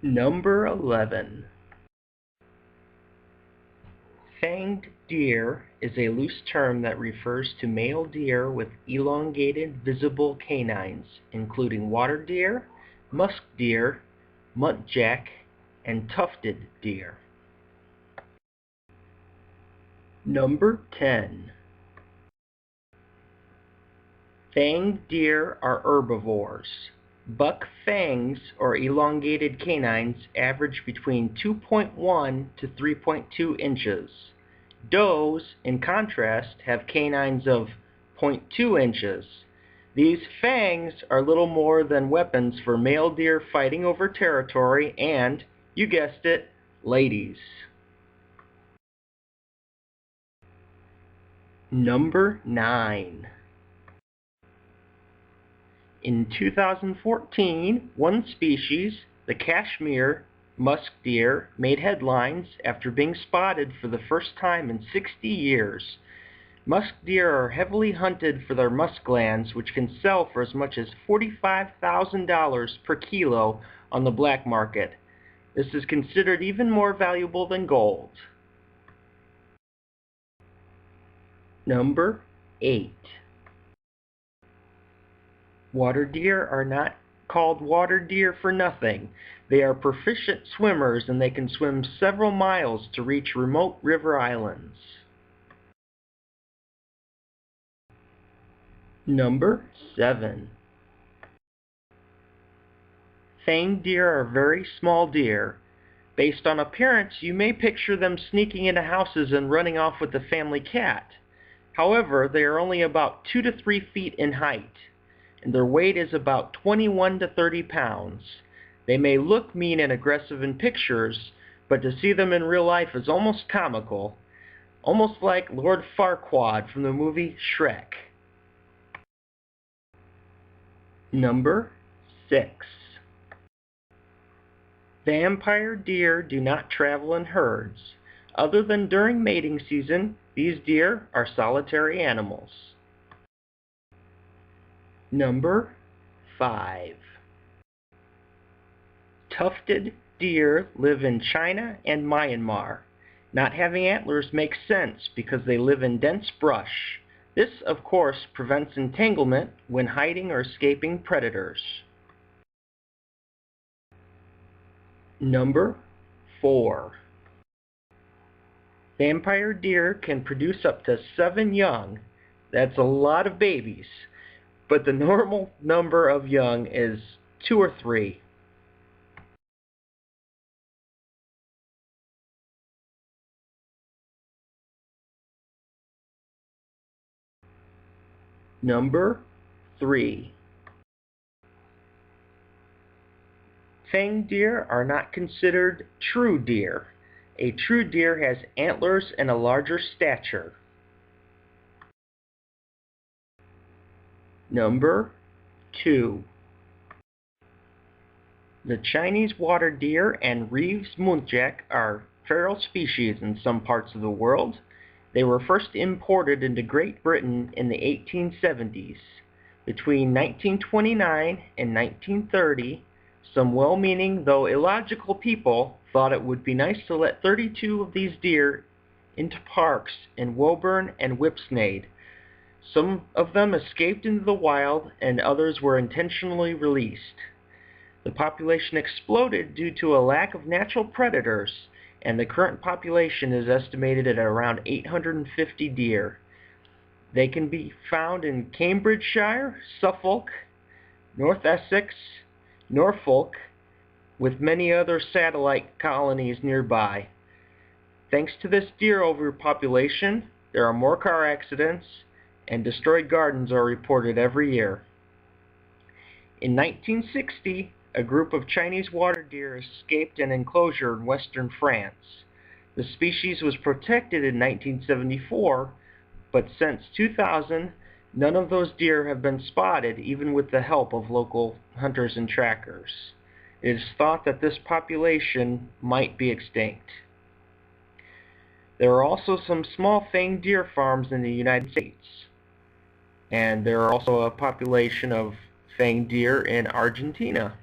Number 11. Fanged deer is a loose term that refers to male deer with elongated visible canines, including water deer, musk deer, muntjac, and tufted deer. Number 10. Fanged deer are herbivores. Buck fangs, or elongated canines, average between 2.1 to 3.2 inches. Does, in contrast, have canines of 0.2 inches. These fangs are little more than weapons for male deer fighting over territory and, you guessed it, ladies. Number 9. In 2014, one species, the Kashmir musk deer, made headlines after being spotted for the first time in 60 years. Musk deer are heavily hunted for their musk glands, which can sell for as much as $45,000 per kilo on the black market. This is considered even more valuable than gold. Number 8. Water deer are not called water deer for nothing. They are proficient swimmers and they can swim several miles to reach remote river islands. Number 7. Fanged deer are very small deer. Based on appearance, you may picture them sneaking into houses and running off with the family cat. However, they are only about 2 to 3 feet in height, and their weight is about 21 to 30 pounds. They may look mean and aggressive in pictures, but to see them in real life is almost comical, almost like Lord Farquaad from the movie Shrek. Number 6. Vampire deer do not travel in herds. Other than during mating season, these deer are solitary animals. Number 5. Tufted deer live in China and Myanmar. Not having antlers makes sense because they live in dense brush. This, of course, prevents entanglement when hiding or escaping predators. Number 4. Vampire deer can produce up to 7 young. That's a lot of babies, but the normal number of young is 2 or 3. Number 3. Fanged deer are not considered true deer. A true deer has antlers and a larger stature. Number 2. The Chinese water deer and Reeves muntjac are feral species in some parts of the world. They were first imported into Great Britain in the 1870s. Between 1929 and 1930, some well-meaning, though illogical people thought it would be nice to let 32 of these deer into parks in Woburn and Whipsnade. Some of them escaped into the wild, and others were intentionally released. The population exploded due to a lack of natural predators, and the current population is estimated at around 850 deer. They can be found in Cambridgeshire, Suffolk, North Essex, Norfolk, with many other satellite colonies nearby. Thanks to this deer overpopulation, there are more car accidents, and destroyed gardens are reported every year. In 1960, a group of Chinese water deer escaped an enclosure in western France. The species was protected in 1974, but since 2000, none of those deer have been spotted, even with the help of local hunters and trackers. It is thought that this population might be extinct. There are also some small fanged deer farms in the United States, and there are also a population of fanged deer in Argentina.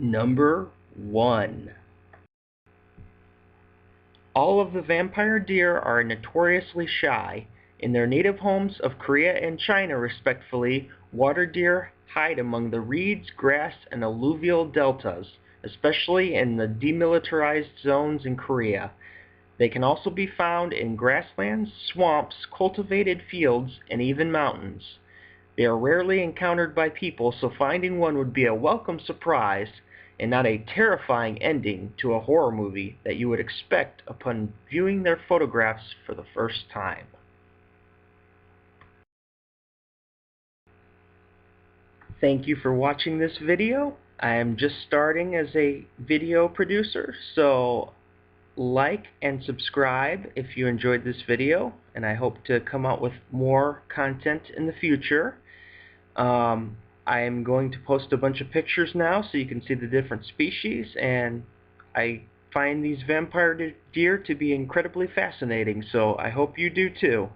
Number 1. All of the vampire deer are notoriously shy. In their native homes of Korea and China respectively, water deer hide among the reeds, grass, and alluvial deltas, especially in the demilitarized zones in Korea. They can also be found in grasslands, swamps, cultivated fields, and even mountains. They are rarely encountered by people, so finding one would be a welcome surprise and not a terrifying ending to a horror movie that you would expect upon viewing their photographs for the first time. Thank you for watching this video. I am just starting as a video producer, so like and subscribe if you enjoyed this video, and I hope to come out with more content in the future. I am going to post a bunch of pictures now so you can see the different species, and I find these vampire deer to be incredibly fascinating, so I hope you do too.